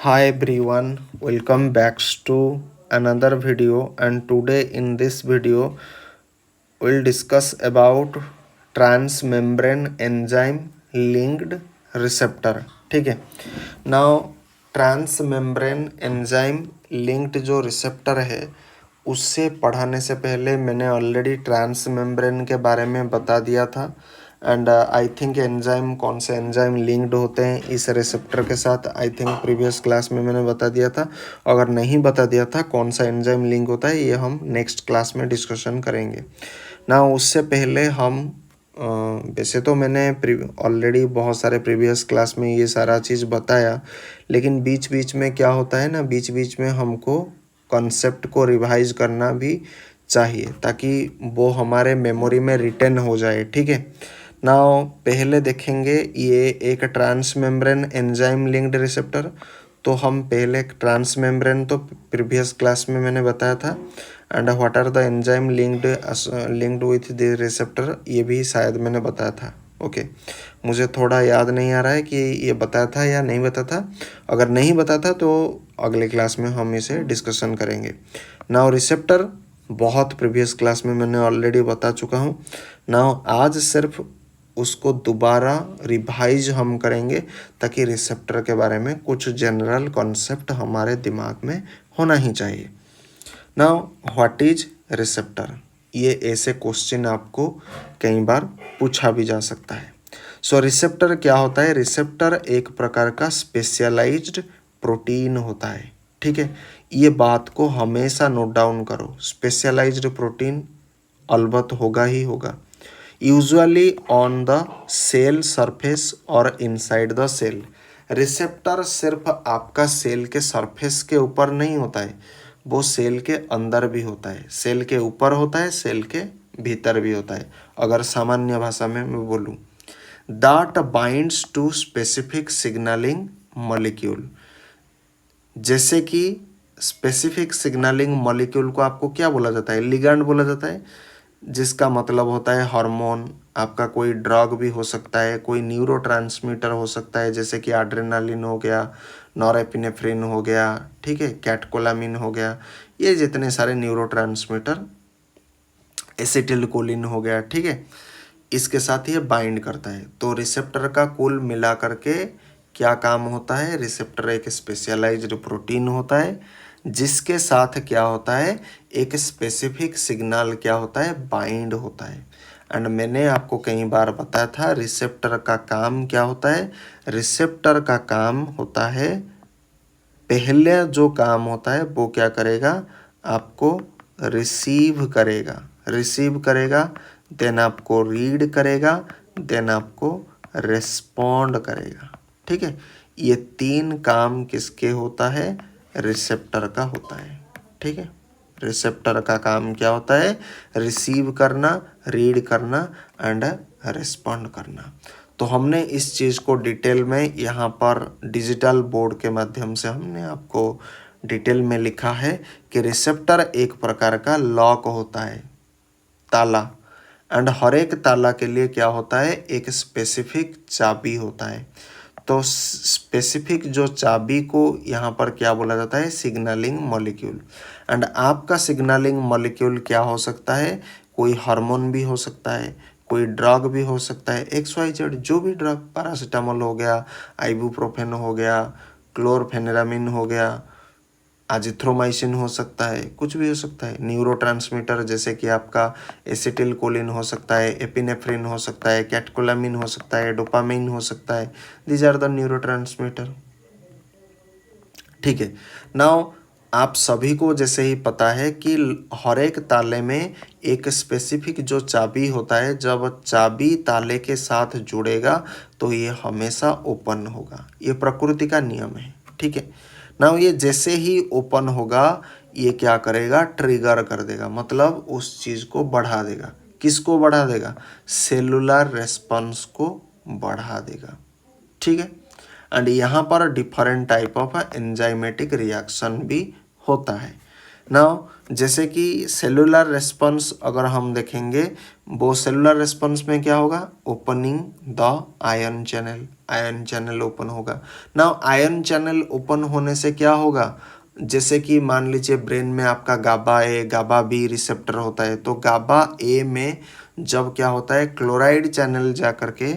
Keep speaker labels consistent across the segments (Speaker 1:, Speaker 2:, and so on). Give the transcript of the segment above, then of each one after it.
Speaker 1: Hi everyone, welcome back to another video, and today in this video we'll discuss about transmembrane enzyme linked receptor. ठीक है. Now transmembrane enzyme linked जो receptor है उससे पढ़ाने से पहले मैंने ऑलरेडी ट्रांसमेम्ब्रेन के बारे में बता दिया था. एंड आई थिंक एंजाइम कौन से एंजाइम लिंक्ड होते हैं इस रिसेप्टर के साथ, आई थिंक प्रीवियस क्लास में मैंने बता दिया था. अगर नहीं बता दिया था कौन सा एंजाइम लिंक होता है, ये हम नेक्स्ट क्लास में डिस्कशन करेंगे ना. उससे पहले हम वैसे तो मैंने ऑलरेडी बहुत सारे प्रीवियस क्लास में ये सारा चीज़ बताया, लेकिन बीच बीच में क्या होता है ना, बीच बीच में हमको कॉन्सेप्ट को रिवाइज करना भी चाहिए ताकि वो हमारे मेमोरी में रिटेन हो जाए. ठीक है. नाउ पहले देखेंगे ये एक ट्रांसमेम्ब्रेन एंजाइम लिंक्ड रिसेप्टर. तो हम पहले ट्रांसमेम्ब्रेन तो प्रीवियस क्लास में मैंने बताया था. And what are the enzyme linked with the receptor, ये भी शायद मैंने बताया था. ओके मुझे थोड़ा याद नहीं आ रहा है कि ये बताया था या नहीं बताया था. अगर नहीं बताया था तो अगले क्लास में हम इसे डिस्कशन करेंगे. नाउ रिसेप्टर बहुत प्रीवियस क्लास में मैंने ऑलरेडी बता चुका हूँ. नाउ आज सिर्फ उसको दोबारा रिवाइज हम करेंगे ताकि रिसेप्टर के बारे में कुछ जनरल कॉन्सेप्ट हमारे दिमाग में होना ही चाहिए. नाउ व्हाट इज रिसेप्टर, ये ऐसे क्वेश्चन आपको कई बार पूछा भी जा सकता है. सो रिसेप्टर क्या होता है? रिसेप्टर एक प्रकार का स्पेशलाइज्ड प्रोटीन होता है. ठीक है, ये बात को हमेशा नोट डाउन करो. स्पेशलाइज्ड प्रोटीन अलबत्त होगा ही होगा. Usually on the cell surface और इनसाइड द सेल. रिसेप्टर सिर्फ आपका सेल के सरफेस के ऊपर नहीं होता है, वो सेल के अंदर भी होता है. सेल के ऊपर होता है, सेल के भीतर भी होता है. अगर सामान्य भाषा में मैं बोलूँ, that binds to specific signalling molecule. जैसे कि स्पेसिफिक सिग्नलिंग मॉलिक्यूल को आपको क्या बोला जाता है? लिगैंड बोला जाता है, जिसका मतलब होता है हार्मोन. आपका कोई ड्रग भी हो सकता है, कोई न्यूरोट्रांसमीटर हो सकता है, जैसे कि एड्रेनालिन हो गया, नॉरएपिनेफ्रिन हो गया, ठीक है, कैटकोलामिन हो गया, ये जितने सारे न्यूरोट्रांसमीटर, एसिटिलकोलिन हो गया, ठीक है, इसके साथ ये बाइंड करता है. तो रिसेप्टर का कुल मिला करके क्या काम होता है? रिसेप्टर एक स्पेशलाइज्ड प्रोटीन होता है जिसके साथ क्या होता है? एक स्पेसिफिक सिग्नल क्या होता है? बाइंड होता है. एंड मैंने आपको कई बार बताया था रिसेप्टर का काम क्या होता है. रिसेप्टर का काम होता है, पहले जो काम होता है वो क्या करेगा? आपको रिसीव करेगा, देन आपको रीड करेगा, देन आपको रिस्पॉन्ड करेगा. ठीक है, ये तीन काम किसके होता है? रिसेप्टर का होता है. ठीक है, रिसेप्टर का काम क्या होता है? रिसीव करना, रीड करना एंड रिस्पॉन्ड करना. तो हमने इस चीज़ को डिटेल में यहाँ पर डिजिटल बोर्ड के माध्यम से हमने आपको डिटेल में लिखा है कि रिसेप्टर एक प्रकार का लॉक होता है, ताला. एंड हर एक ताला के लिए क्या होता है? एक स्पेसिफिक चाबी होता है. तो स्पेसिफिक जो चाबी को यहाँ पर क्या बोला जाता है? Signalling molecule. एंड आपका सिग्नलिंग मॉलिक्यूल क्या हो सकता है? कोई हार्मोन भी हो सकता है, कोई ड्रग भी हो सकता है, XYZ जो भी ड्रग, पैरासीटामोल हो गया, आइबुप्रोफेन हो गया, क्लोरफेनेरामिन हो गया, एजिथ्रोमाइसिन हो सकता है, कुछ भी हो सकता है. न्यूरोट्रांसमीटर जैसे कि आपका एसिटिलकोलिन हो सकता है, एपिनेफ्रिन हो सकता है, कैटकोलामिन हो सकता है, डोपामाइन हो सकता है. These are the neurotransmitter. ठीक है. नाउ आप सभी को जैसे ही पता है कि हर एक ताले में एक स्पेसिफिक जो चाबी होता है, जब चाबी ताले के साथ जुड़ेगा तो ये हमेशा ओपन होगा. ये प्रकृति का नियम है. ठीक है. नाउ ये जैसे ही ओपन होगा, ये क्या करेगा? ट्रिगर कर देगा, मतलब उस चीज़ को बढ़ा देगा. किसको बढ़ा देगा? सेलुलर रेस्पॉन्स को बढ़ा देगा. ठीक है. एंड यहाँ पर different type of enzymatic reaction भी होता है. नाउ जैसे कि सेलुलर रेस्पॉन्स अगर हम देखेंगे, वो सेलुलर रेस्पॉन्स में क्या होगा, opening the ion channel open होगा। नाउ आयन चैनल ओपन होने से क्या होगा, जैसे कि मान लीजिए ब्रेन में आपका गाबा ए गाबा बी रिसेप्टर होता है, तो गाबा ए में जब क्या होता है, क्लोराइड चैनल जा करके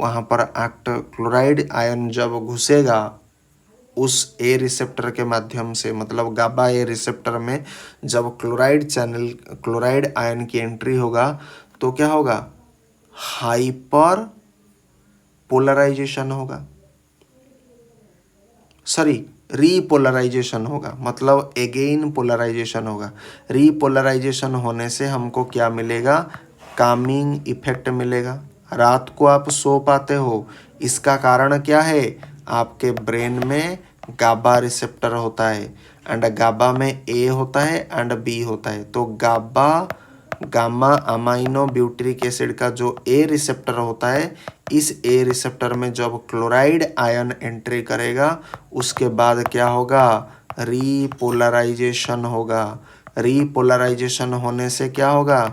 Speaker 1: वहाँ पर एक्ट, क्लोराइड आयन जब घुसेगा उस ए रिसेप्टर के माध्यम से, मतलब गाबा ए रिसेप्टर में जब क्लोराइड आयन की एंट्री होगा तो क्या होगा, हाइपर पोलराइजेशन होगा, सॉरी रीपोलराइजेशन होगा, मतलब एगेन पोलराइजेशन होगा। रीपोलराइजेशन होने से हमको क्या मिलेगा, कामिंग इफेक्ट मिलेगा। रात को आप सो पाते हो, इसका कारण क्या है, आपके ब्रेन में गाबा रिसेप्टर होता है एंड गाबा में ए होता है एंड बी होता है। तो गाबा गामा अमाइनो ब्यूटरिक एसिड का जो ए रिसेप्टर होता है, इस ए रिसेप्टर में जब क्लोराइड आयन एंट्री करेगा उसके बाद क्या होगा, रीपोलराइजेशन होगा। रीपोलराइजेशन होने से क्या होगा,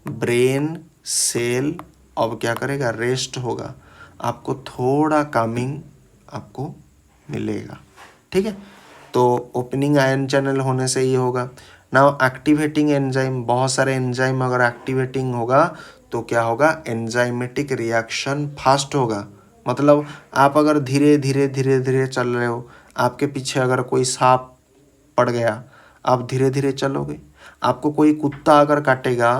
Speaker 1: ब्रेन सेल अब क्या करेगा, रेस्ट होगा, आपको थोड़ा कामिंग आपको मिलेगा। ठीक है, तो ओपनिंग आयन चैनल होने से ये होगा। नाउ एक्टिवेटिंग एंजाइम, बहुत सारे एंजाइम अगर एक्टिवेटिंग होगा तो क्या होगा, एंजाइमेटिक रिएक्शन फास्ट होगा। मतलब आप अगर धीरे धीरे धीरे धीरे चल रहे हो, आपके पीछे अगर कोई सांप पड़ गया, आप धीरे धीरे चलोगे। आपको कोई कुत्ता अगर काटेगा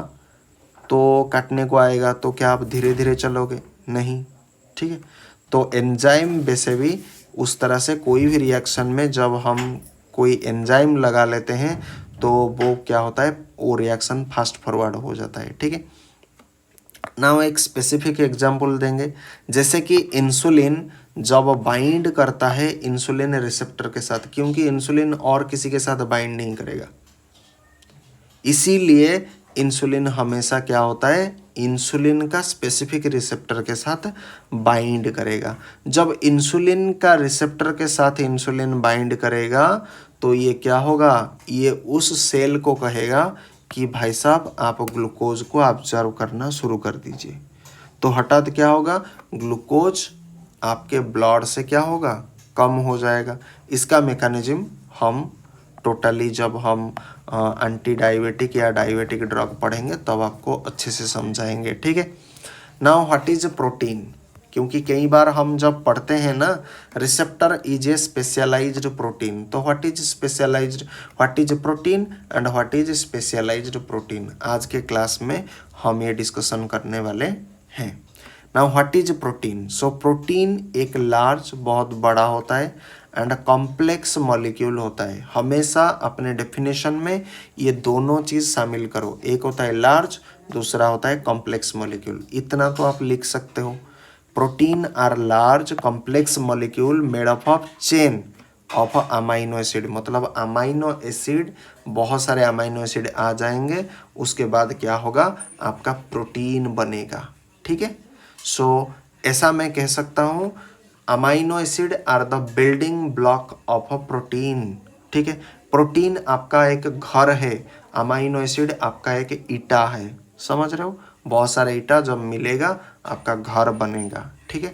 Speaker 1: तो काटने को आएगा तो क्या आप धीरे धीरे चलोगे, नहीं। ठीक है, तो एंजाइम वैसे भी उस तरह से कोई भी रिएक्शन में जब हम कोई एंजाइम लगा लेते हैं तो वो क्या होता है, वो रिएक्शन फास्ट फॉरवर्ड हो जाता है। ठीक है, नाउ एक स्पेसिफिक एग्जांपल देंगे, जैसे कि इंसुलिन जब बाइंड करता है इंसुलिन रिसेप्टर के साथ, क्योंकि इंसुलिन और किसी के साथ बाइंड नहीं करेगा, इसीलिए इंसुलिन हमेशा क्या होता है, इंसुलिन का स्पेसिफिक रिसेप्टर के साथ बाइंड करेगा। जब इंसुलिन का रिसेप्टर के साथ इंसुलिन बाइंड करेगा तो ये क्या होगा, ये उस सेल को कहेगा कि भाई साहब आप ग्लूकोज को ऑब्जर्व करना शुरू कर दीजिए। तो हठात क्या होगा, ग्लूकोज आपके ब्लड से क्या होगा, कम हो जाएगा। इसका मैकेनिज्म हम टोटली जब हम एंटी डायबिटिक या डायबिटिक ड्रग पढ़ेंगे तब आपको अच्छे से समझाएंगे। ठीक है, नाउ व्हाट इज प्रोटीन, क्योंकि कई बार हम जब पढ़ते हैं ना, receptor is a specialised protein, तो what is protein and what is specialized protein, आज के क्लास में हम ये डिस्कशन करने वाले हैं। Now what is protein, so protein एक लार्ज, बहुत बड़ा होता है एंड कॉम्प्लेक्स मॉलिक्यूल होता है। हमेशा अपने डेफिनेशन में ये दोनों चीज़ शामिल करो, एक होता है लार्ज, दूसरा होता है कॉम्प्लेक्स मॉलिक्यूल। इतना तो आप लिख सकते हो, protein are large complex molecule made up of chain of amino acid, मतलब अमाइनो एसिड, बहुत सारे अमाइनो एसिड आ जाएंगे, उसके बाद क्या होगा, आपका प्रोटीन बनेगा। ठीक है, सो ऐसा मैं कह सकता हूँ, amino acid are the building block of a protein. ठीक है, प्रोटीन आपका एक घर है, अमाइनो एसिड आपका एक ईटा है, समझ रहे हो, बहुत सारे ईटा जब मिलेगा आपका घर बनेगा। ठीक है,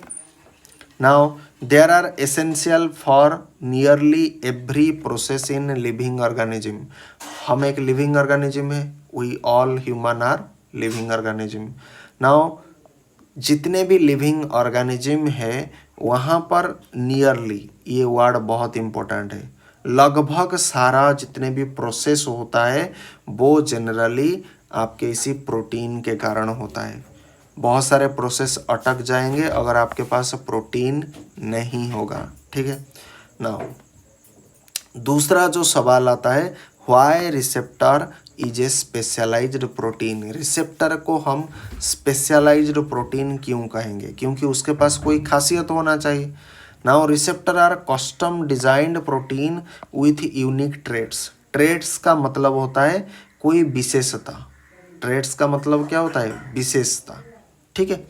Speaker 1: now there are essential for nearly every process in living organism. हम एक लिविंग ऑर्गेनिज्म है, we all human are living organism. Now जितने भी लिविंग ऑर्गेनिज्म है वहाँ पर नियरली, ये वर्ड बहुत इम्पोर्टेंट है, लगभग सारा जितने भी प्रोसेस होता है वो जनरली आपके इसी प्रोटीन के कारण होता है। बहुत सारे प्रोसेस अटक जाएंगे अगर आपके पास प्रोटीन नहीं होगा। ठीक है, नाउ दूसरा जो सवाल आता है, why receptor is a specialised protein, receptor को हम स्पेशलाइज्ड प्रोटीन क्यों कहेंगे, क्योंकि उसके पास कोई खासियत होना चाहिए। Now receptor are custom designed protein with unique traits. Traits का मतलब होता है कोई विशेषता, ट्रेड्स का मतलब क्या होता है, विशेषता। ठीक है,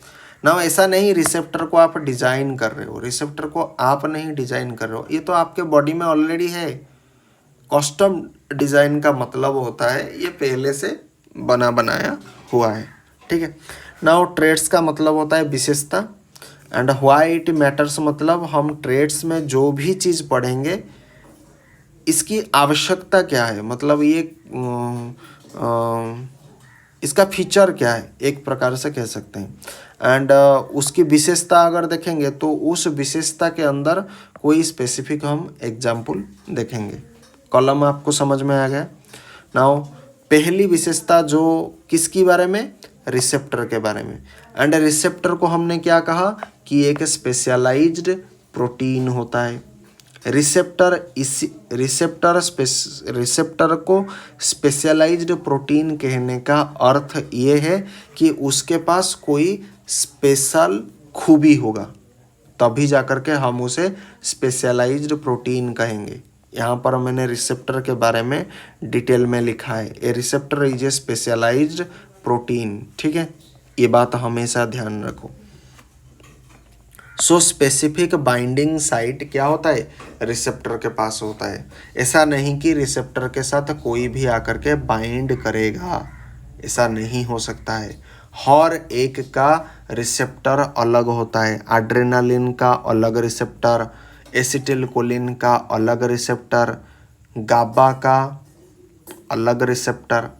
Speaker 1: ना ऐसा नहीं रिसेप्टर को आप डिजाइन कर रहे हो, रिसेप्टर को आप नहीं डिजाइन कर रहे हो, ये तो आपके बॉडी में ऑलरेडी है। कस्टम डिज़ाइन का मतलब होता है ये पहले से बना बनाया हुआ है, ठीक है। नाउ ट्रेड्स का मतलब होता है विशेषता, एंड व्हाई इट मैटर्स मतलब हम ट्रेड्स में जो भी चीज़ पढ़ेंगे इसकी आवश्यकता क्या है, मतलब ये इसका फीचर क्या है, एक प्रकार से कह सकते हैं। एंड उसकी विशेषता अगर देखेंगे तो उस विशेषता के अंदर कोई स्पेसिफिक हम एग्जाम्पल देखेंगे। कॉलम आपको समझ में आ गया। नाउ पहली विशेषता जो किसकी बारे में, रिसेप्टर के बारे में। एंड रिसेप्टर को हमने क्या कहा कि एक स्पेशलाइज्ड प्रोटीन होता है। रिसेप्टर रिसेप्टर को स्पेशलाइज्ड प्रोटीन कहने का अर्थ ये है कि उसके पास कोई स्पेशल खूबी होगा, तभी जाकर के हम उसे स्पेशलाइज्ड प्रोटीन कहेंगे। यहाँ पर मैंने रिसेप्टर के बारे में डिटेल में लिखा है, a receptor is a specialised protein, ठीक है, ये बात हमेशा ध्यान रखो। सो स्पेसिफिक बाइंडिंग साइट क्या होता है, रिसेप्टर के पास होता है। ऐसा नहीं कि रिसेप्टर के साथ कोई भी आकर के बाइंड करेगा, ऐसा नहीं हो सकता है। हर एक का रिसेप्टर अलग होता है। एड्रेनालिन का अलग रिसेप्टर, एसिटिलकोलिन का अलग रिसेप्टर, गाबा का अलग रिसेप्टर,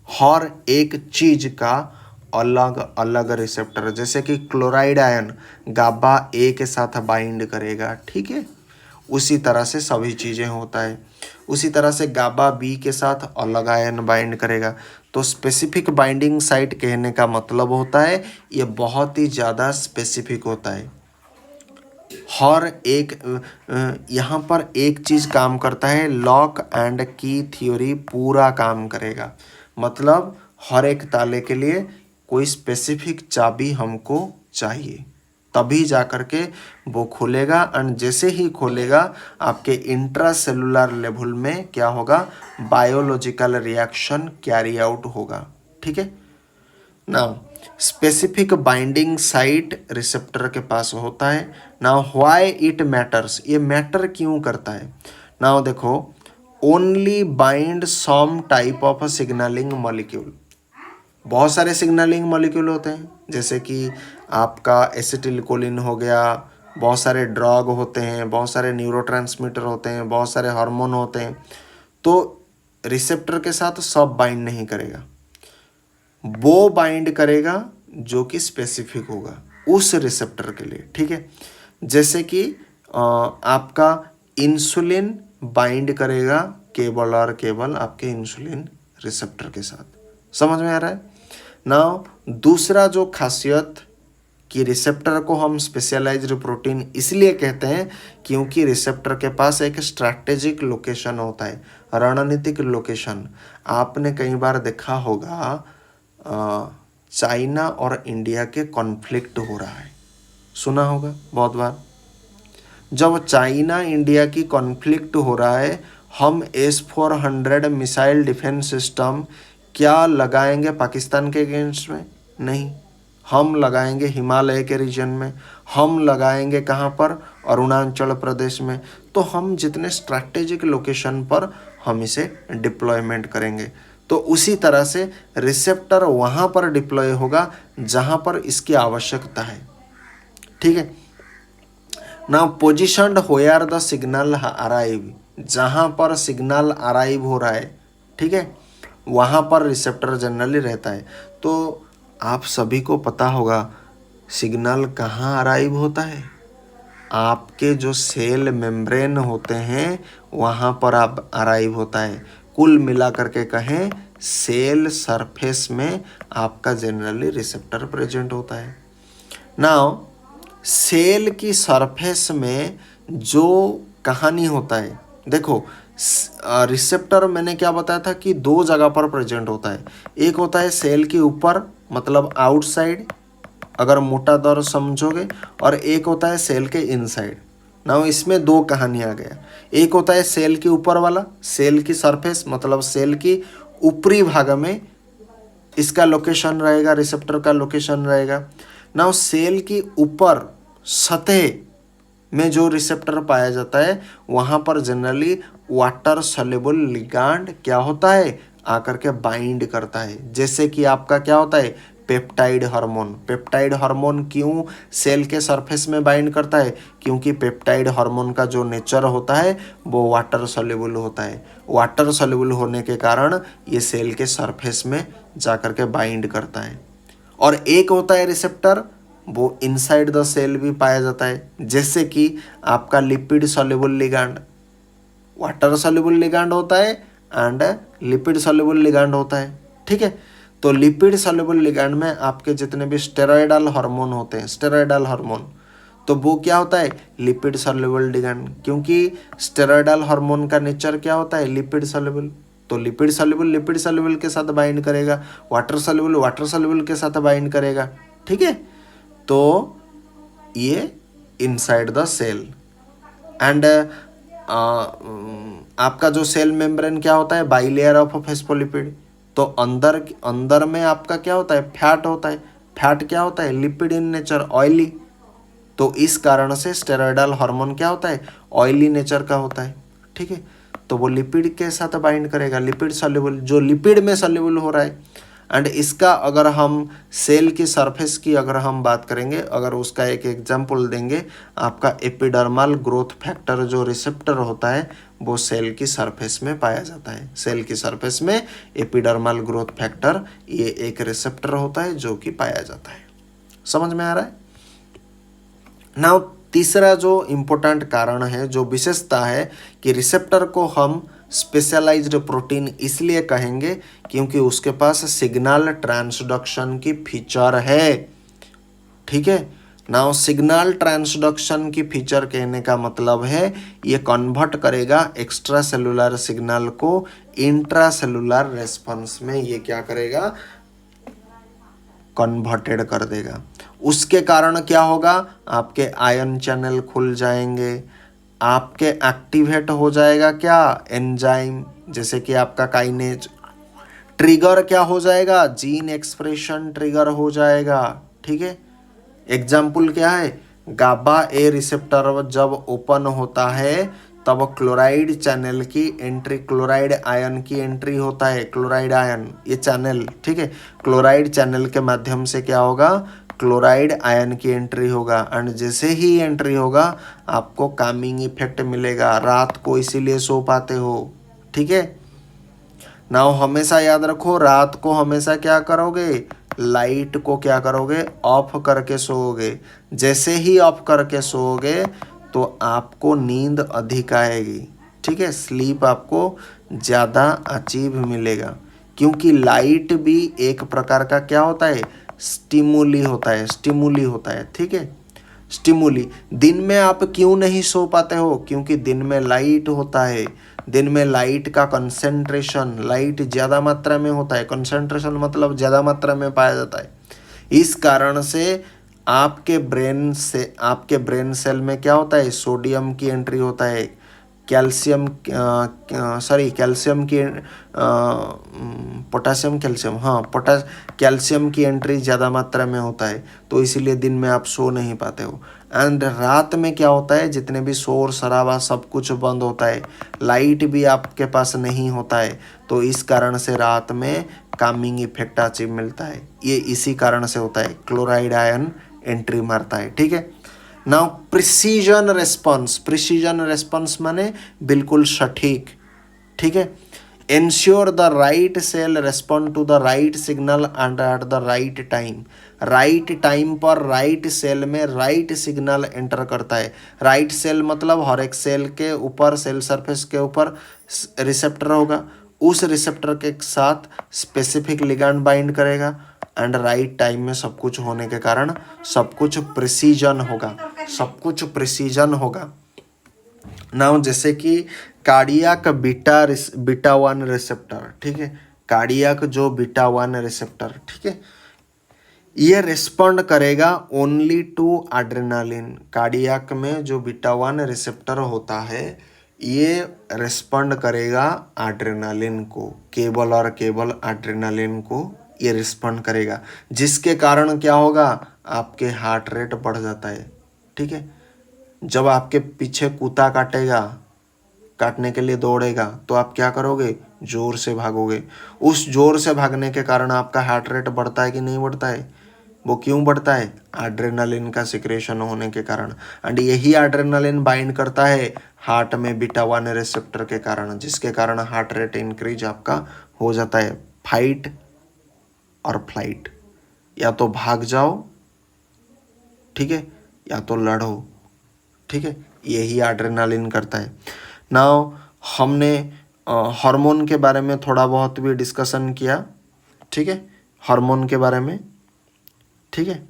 Speaker 1: हर एक चीज का अलग अलग रिसेप्टर। जैसे कि क्लोराइड आयन गाबा ए के साथ बाइंड करेगा, ठीक है, उसी तरह से सभी चीज़ें होता है। उसी तरह से गाबा बी के साथ अलग आयन बाइंड करेगा। तो स्पेसिफिक बाइंडिंग साइट कहने का मतलब होता है ये बहुत ही ज़्यादा स्पेसिफिक होता है। हर एक यहाँ पर एक चीज़ काम करता है, लॉक एंड की थ्योरी पूरा काम करेगा। मतलब हर एक ताले के लिए कोई स्पेसिफिक चाबी हमको चाहिए, तभी जा कर के वो खुलेगा। एंड जैसे ही खुलेगा आपके इंट्रासेलुलर लेवल में क्या होगा, बायोलॉजिकल रिएक्शन कैरी आउट होगा, ठीक है। Now specific binding site receptor के पास होता है। नाउ व्हाई इट मैटर्स, ये मैटर क्यों करता है। नाउ देखो, only bind some type of signalling molecule. बहुत सारे सिग्नलिंग मॉलिक्यूल होते हैं, जैसे कि आपका एसिटिलकोलिन हो गया, बहुत सारे ड्रग होते हैं, बहुत सारे न्यूरोट्रांसमीटर होते हैं, बहुत सारे हार्मोन होते हैं। तो रिसेप्टर के साथ सब बाइंड नहीं करेगा, वो बाइंड करेगा जो कि स्पेसिफिक होगा उस रिसेप्टर के लिए, ठीक है। जैसे कि आपका इंसुलिन बाइंड करेगा केवल और केवल आपके इंसुलिन रिसेप्टर के साथ। समझ में आ रहा है। नाउ दूसरा जो खासियत कि रिसेप्टर को हम स्पेशलाइज्ड प्रोटीन इसलिए कहते हैं क्योंकि रिसेप्टर के पास एक स्ट्रैटेजिक लोकेशन होता है, रणनीतिक लोकेशन। आपने कई बार देखा होगा चाइना और इंडिया के कॉन्फ्लिक्ट हो रहा है, सुना होगा बहुत बार। जब चाइना इंडिया की कॉन्फ्लिक्ट हो रहा है, हम S-400 मिसाइल डिफेंस सिस्टम क्या लगाएंगे पाकिस्तान के अगेंस्ट में, नहीं, हम लगाएंगे हिमालय के रीजन में, हम लगाएंगे कहाँ पर, अरुणाचल प्रदेश में। तो हम जितने स्ट्रैटेजिक लोकेशन पर हम इसे डिप्लॉयमेंट करेंगे, तो उसी तरह से रिसेप्टर वहाँ पर डिप्लॉय होगा जहाँ पर इसकी आवश्यकता है, ठीक है। Now positioned होयर the signal arrive, जहाँ पर सिग्नल अराइव हो रहा है, ठीक है, वहाँ पर रिसेप्टर जनरली रहता है। तो आप सभी को पता होगा सिग्नल कहाँ अराइव होता है, आपके जो सेल मेम्ब्रेन होते हैं वहाँ पर आप अराइव होता है। कुल मिला करके कहें सेल सरफेस में आपका जनरली रिसेप्टर प्रेजेंट होता है। नाउ सेल की सरफेस में जो कहानी होता है, देखो रिसेप्टर मैंने क्या बताया था कि दो जगह पर प्रेजेंट होता है। एक होता है सेल के ऊपर, मतलब आउटसाइड अगर मोटा दर समझोगे, और एक होता है सेल के इनसाइड। नाउ इसमें दो कहानियाँ आ गया। एक होता है सेल के ऊपर वाला, सेल की सरफेस मतलब सेल की ऊपरी भाग में इसका लोकेशन रहेगा, रिसेप्टर का लोकेशन रहेगा। नाउ सेल की ऊपर सतह में जो रिसेप्टर पाया जाता है वहाँ पर जनरली वाटर सॉल्युबल लिगांड क्या होता है, आकर के बाइंड करता है। जैसे कि आपका क्या होता है, पेप्टाइड हार्मोन। पेप्टाइड हार्मोन क्यों सेल के सरफेस में बाइंड करता है, क्योंकि पेप्टाइड हार्मोन का जो नेचर होता है वो वाटर सॉल्युबल होता है। वाटर सॉल्युबल होने के कारण ये सेल के सरफेस में जाकर के बाइंड करता है। और एक होता है रिसेप्टर, वो इनसाइड द सेल भी पाया जाता है, जैसे कि आपका lipid soluble ligand. Water soluble ligand होता है एंड लिपिड सॉल्युबल लिगांड होता है, ठीक है। तो लिपिड सॉल्युबल लिगांड में आपके जितने भी स्टेरॉयडल हार्मोन होते हैं, स्टेरॉयडल हार्मोन, तो वो क्या होता है, लिपिड सॉल्युबल लिगांड, क्योंकि स्टेरॉयडल हार्मोन का नेचर क्या होता है, लिपिड सॉल्युबल। तो लिपिड सॉल्युबल के साथ बाइंड करेगा, वाटर सॉल्युबल के साथ बाइंड करेगा, ठीक है। तो ये इनसाइड द सेल एंड आपका जो सेल मेम्ब्रेन क्या होता है, बाइलेयर ऑफ फेस्फोलिपिड। तो अंदर में आपका क्या होता है, फैट होता है। फैट क्या होता है, लिपिड इन नेचर, ऑयली। तो इस कारण से स्टेरॉयडल हार्मोन क्या होता है, ऑयली नेचर का होता है, ठीक है। तो वो लिपिड के साथ बाइंड करेगा, लिपिड सॉल्युबल, जो लिपिड में सॉल्युबल हो रहा है। एंड इसका अगर हम सेल की सरफेस की अगर हम बात करेंगे, अगर उसका एक एग्जांपल देंगे, आपका एपिडर्मल ग्रोथ फैक्टर जो रिसेप्टर होता है वो सेल की सरफेस में पाया जाता है। सेल की सरफेस में एपिडर्मल ग्रोथ फैक्टर ये एक रिसेप्टर होता है जो कि पाया जाता है। समझ में आ रहा है। नाउ तीसरा जो इम्पोर्टेंट कारण है, जो विशेषता है कि रिसेप्टर को हम स्पेशलाइज्ड प्रोटीन इसलिए कहेंगे क्योंकि उसके पास सिग्नल ट्रांसडक्शन की फीचर है, ठीक है। नाउ सिग्नल ट्रांसडक्शन की फीचर कहने का मतलब है ये कन्वर्ट करेगा एक्स्ट्रा सेलुलर सिग्नल को इंट्रा सेलुलर रेस्पॉन्स में, ये क्या करेगा, कन्वर्टेड कर देगा। उसके कारण क्या होगा, आपके आयन चैनल खुल जाएंगे, आपके एक्टिवेट हो जाएगा क्या, एंजाइम, जैसे कि आपका काइनेज। ट्रिगर क्या हो जाएगा, जीन एक्सप्रेशन ट्रिगर हो जाएगा, ठीक है। एग्जाम्पल क्या है, गाबा ए रिसेप्टर जब ओपन होता है तब क्लोराइड चैनल की एंट्री, क्लोराइड आयन की एंट्री होता है, क्लोराइड आयन ये चैनल, ठीक है। क्लोराइड चैनल के माध्यम से क्या होगा, क्लोराइड आयन की एंट्री होगा एंड जैसे ही एंट्री होगा आपको कामिंग इफेक्ट मिलेगा, रात को इसीलिए सो पाते हो, ठीक है। नाउ हमेशा याद रखो, रात को हमेशा क्या करोगे, लाइट को क्या करोगे, ऑफ करके सोओगे। जैसे ही ऑफ करके सोओगे तो आपको नींद अधिक आएगी, ठीक है, स्लीप आपको ज़्यादा अचीव मिलेगा, क्योंकि लाइट भी एक प्रकार का क्या होता है, स्टिमुली होता है, स्टिमुली होता है, ठीक है। स्टिमुली, दिन में आप क्यों नहीं सो पाते हो, क्योंकि दिन में लाइट होता है, दिन में लाइट का कंसंट्रेशन, लाइट ज़्यादा मात्रा में होता है, कंसंट्रेशन मतलब ज़्यादा मात्रा में पाया जाता है। इस कारण से आपके ब्रेन सेल में क्या होता है, सोडियम की एंट्री होता है, कैल्शियम कैल्शियम की पोटासियम कैल्शियम, हाँ कैल्शियम की एंट्री ज़्यादा मात्रा में होता है, तो इसीलिए दिन में आप सो नहीं पाते हो। एंड रात में क्या होता है, जितने भी शोर शराबा सब कुछ बंद होता है, लाइट भी आपके पास नहीं होता है, तो इस कारण से रात में कामिंग इफेक्ट अचीव मिलता है। ये इसी कारण से होता है, क्लोराइड आयन एंट्री मारता है, ठीक है। नाउ प्रिसीजन रेस्पॉन्स माने बिल्कुल सटीक, ठीक है। Ensure the right cell respond to the right signal and at the right time. Right time पर राइट सेल में राइट सिग्नल एंटर करता है। राइट सेल मतलब हर एक सेल के ऊपर, सेल सरफेस के ऊपर रिसेप्टर होगा, उस रिसेप्टर के साथ स्पेसिफिक लिगैंड बाइंड करेगा एंड राइट टाइम में सब कुछ होने के कारण सब कुछ प्रिसीजन होगा, सब कुछ प्रिसीजन होगा। नाउ जैसे कि कार्डियक बीटा 1 रिसेप्टर, ठीक है, कार्डियक जो बीटा 1 रिसेप्टर, ठीक है, ये रिस्पॉन्ड करेगा ओनली टू एड्रेनालिन। कार्डियक में जो बीटा 1 रिसेप्टर होता है ये रिस्पॉन्ड करेगा एड्रेनालिन को, केवल और केवल एड्रेनालिन को ये रिस्पॉन्ड करेगा, जिसके कारण क्या होगा, आपके हार्ट रेट बढ़ जाता है, ठीक है। जब आपके पीछे कुत्ता काटेगा, काटने के लिए दौड़ेगा, तो आप क्या करोगे? जोर से भागोगे। उस जोर से भागने के कारण आपका हार्ट रेट बढ़ता है कि नहीं बढ़ता है? वो क्यों बढ़ता है? एड्रेनालिन का सिक्रेशन होने के कारण। एंड यही एड्रेनालिन बाइंड करता है हार्ट में बीटा 1 रिसेप्टर के कारण, जिसके कारण हार्ट रेट इंक्रीज आपका हो जाता है। फाइट और फ्लाइट, या तो भाग जाओ, ठीक है, या तो लड़ो, ठीक है, यही एड्रेनालिन करता है। नाउ हमने हार्मोन के बारे में थोड़ा बहुत भी डिस्कशन किया, ठीक है, हार्मोन के बारे में, ठीक है।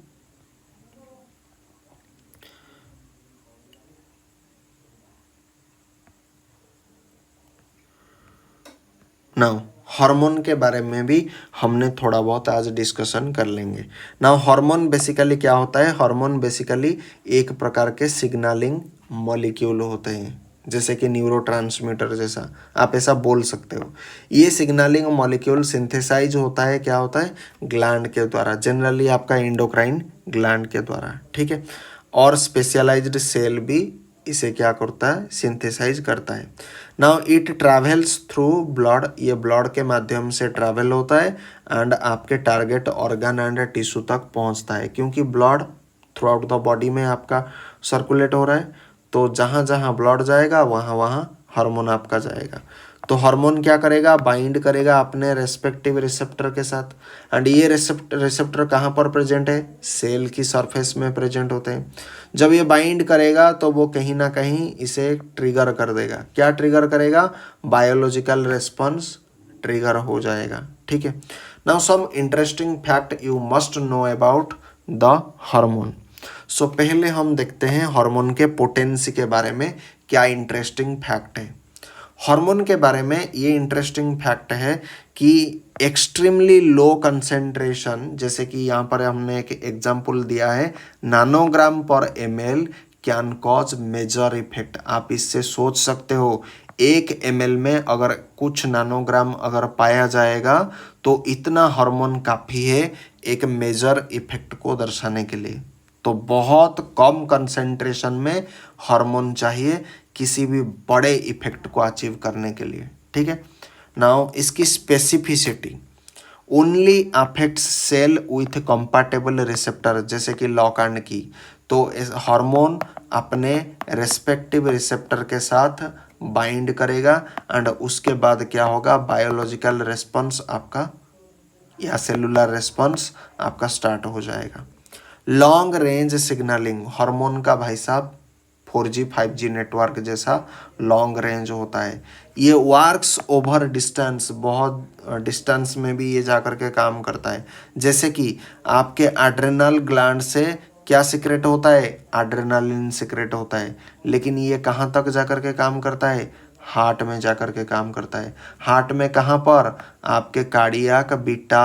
Speaker 1: नाउ हार्मोन के बारे में भी हमने थोड़ा बहुत आज डिस्कशन कर लेंगे। नाउ हार्मोन बेसिकली क्या होता है? हार्मोन बेसिकली एक प्रकार के सिग्नलिंग मॉलिक्यूल होते हैं, जैसे कि न्यूरोट्रांसमीटर जैसा, आप ऐसा बोल सकते हो। ये सिग्नलिंग मॉलिक्यूल सिंथेसाइज होता है, क्या होता है? ग्लैंड के द्वारा, जनरली आपका एंडोक्राइन ग्लैंड के द्वारा, ठीक है। और स्पेशलाइज्ड सेल भी इसे क्या करता है? सिंथेसाइज करता है। Now it travels through blood, ये ब्लड के माध्यम से ट्रैवल होता है एंड आपके टारगेट ऑर्गन एंड टिश्यू तक पहुंचता है, क्योंकि blood through out the body में आपका सर्कुलेट हो रहा है, तो जहाँ जहाँ ब्लड जाएगा वहाँ वहाँ हार्मोन आपका जाएगा। तो हार्मोन क्या करेगा? बाइंड करेगा अपने रेस्पेक्टिव रिसेप्टर के साथ। एंड ये रिसेप्टर कहाँ पर प्रेजेंट है? सेल की सरफेस में प्रेजेंट होते हैं। जब ये बाइंड करेगा तो वो कहीं ना कहीं इसे ट्रिगर कर देगा। क्या ट्रिगर करेगा? बायोलॉजिकल रेस्पॉन्स ट्रिगर हो जाएगा, ठीक है। Now some interesting fact you must know about the hormone. So पहले हम देखते हैं हार्मोन के पोटेंसी के बारे में क्या इंटरेस्टिंग फैक्ट है। हार्मोन के बारे में ये इंटरेस्टिंग फैक्ट है कि एक्सट्रीमली लो कंसेंट्रेशन, जैसे कि यहाँ पर हमने एक एग्जांपल दिया है, नैनोग्राम पर ml can cause major effect. आप इससे सोच सकते हो 1 ml में अगर कुछ नैनोग्राम अगर पाया जाएगा तो इतना हार्मोन काफ़ी है एक मेजर इफेक्ट को दर्शाने के लिए। तो बहुत कम कंसेंट्रेशन में हार्मोन चाहिए किसी भी बड़े इफेक्ट को अचीव करने के लिए, ठीक है। नाउ इसकी specificity only affects cell with compatible receptor, जैसे कि लॉक एंड की। तो इस हार्मोन अपने रेस्पेक्टिव रिसेप्टर के साथ बाइंड करेगा एंड उसके बाद क्या होगा? बायोलॉजिकल रेस्पॉन्स आपका या सेलुलर रेस्पॉन्स आपका स्टार्ट हो जाएगा। लॉन्ग रेंज सिग्नलिंग, हार्मोन का भाई साहब 4G 5G नेटवर्क जैसा लॉन्ग रेंज होता है। ये वर्क्स ओवर डिस्टेंस, बहुत डिस्टेंस में भी ये जाकर के काम करता है। जैसे कि आपके एड्रेनल ग्लैंड से क्या सिक्रेट होता है? एड्रेनालिन सिक्रेट होता है, लेकिन ये कहाँ तक जाकर के काम करता है? हार्ट में जाकर के काम करता है। हार्ट में कहाँ पर? आपके कार्डियक बीटा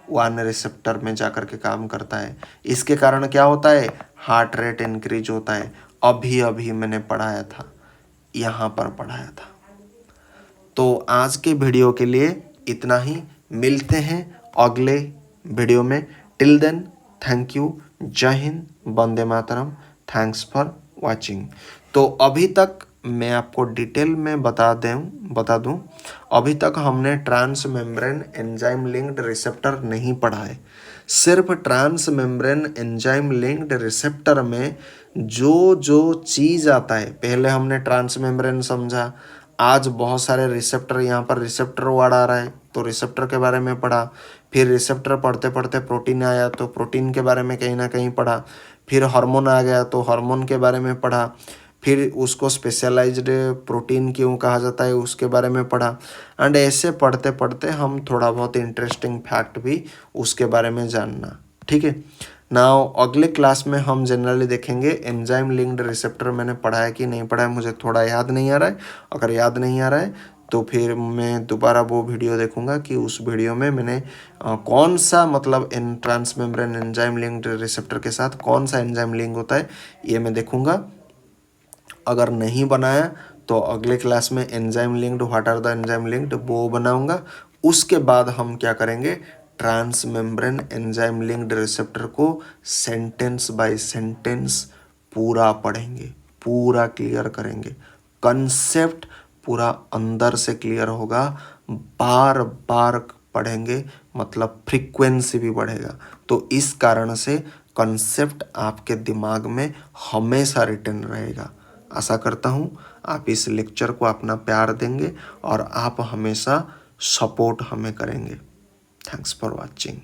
Speaker 1: 1 रिसेप्टर में जाकर के काम करता है। इसके कारण क्या होता है? हार्ट रेट इंक्रीज होता है। अभी अभी मैंने पढ़ाया था, यहाँ पर पढ़ाया था। तो आज के वीडियो के लिए इतना ही, मिलते हैं अगले वीडियो में। टिल देन थैंक यू, जय Hind, Vande Mataram, thanks for watching. तो अभी तक मैं आपको डिटेल में बता दूं, अभी तक हमने transmembrane enzyme linked receptor नहीं पढ़ा है। सिर्फ transmembrane enzyme linked receptor में जो जो चीज़ आता है, पहले हमने ट्रांस मेम्ब्रेन समझा, आज बहुत सारे रिसेप्टर, यहाँ पर रिसेप्टर वर्ड आ रहा है तो रिसेप्टर के बारे में पढ़ा, फिर रिसेप्टर पढ़ते पढ़ते प्रोटीन आया तो प्रोटीन के बारे में कहीं ना कहीं पढ़ा, फिर हार्मोन आ गया तो हार्मोन के बारे में पढ़ा, फिर उसको स्पेशलाइज्ड प्रोटीन क्यों कहा जाता है उसके बारे में पढ़ा। एंड ऐसे पढ़ते पढ़ते हम थोड़ा बहुत इंटरेस्टिंग फैक्ट भी उसके बारे में जानना, ठीक है। नाउ अगले क्लास में हम जनरली देखेंगे एंजाइम लिंक्ड रिसेप्टर। मैंने पढ़ा है कि नहीं पढ़ा है मुझे थोड़ा याद नहीं आ रहा है। अगर याद नहीं आ रहा है तो फिर मैं दोबारा वो वीडियो देखूंगा कि उस वीडियो में मैंने कौन सा, मतलब in transmembrane enzyme linked receptor के साथ कौन सा एंजाइम लिंक होता है, ये मैं देखूंगा। अगर नहीं बनाया तो अगले क्लास में enzyme linked, what are the enzyme linked, वो बनाऊंगा। उसके बाद हम क्या करेंगे? Transmembrane enzyme linked receptor को सेंटेंस बाय सेंटेंस पूरा पढ़ेंगे, पूरा क्लियर करेंगे, कंसेप्ट पूरा अंदर से क्लियर होगा, बार बार पढ़ेंगे मतलब फ्रीक्वेंसी भी बढ़ेगा। तो इस कारण से कंसेप्ट आपके दिमाग में हमेशा रिटर्न रहेगा। आशा करता हूँ आप इस लेक्चर को अपना प्यार देंगे और आप हमेशा सपोर्ट हमें करेंगे। Thanks for watching.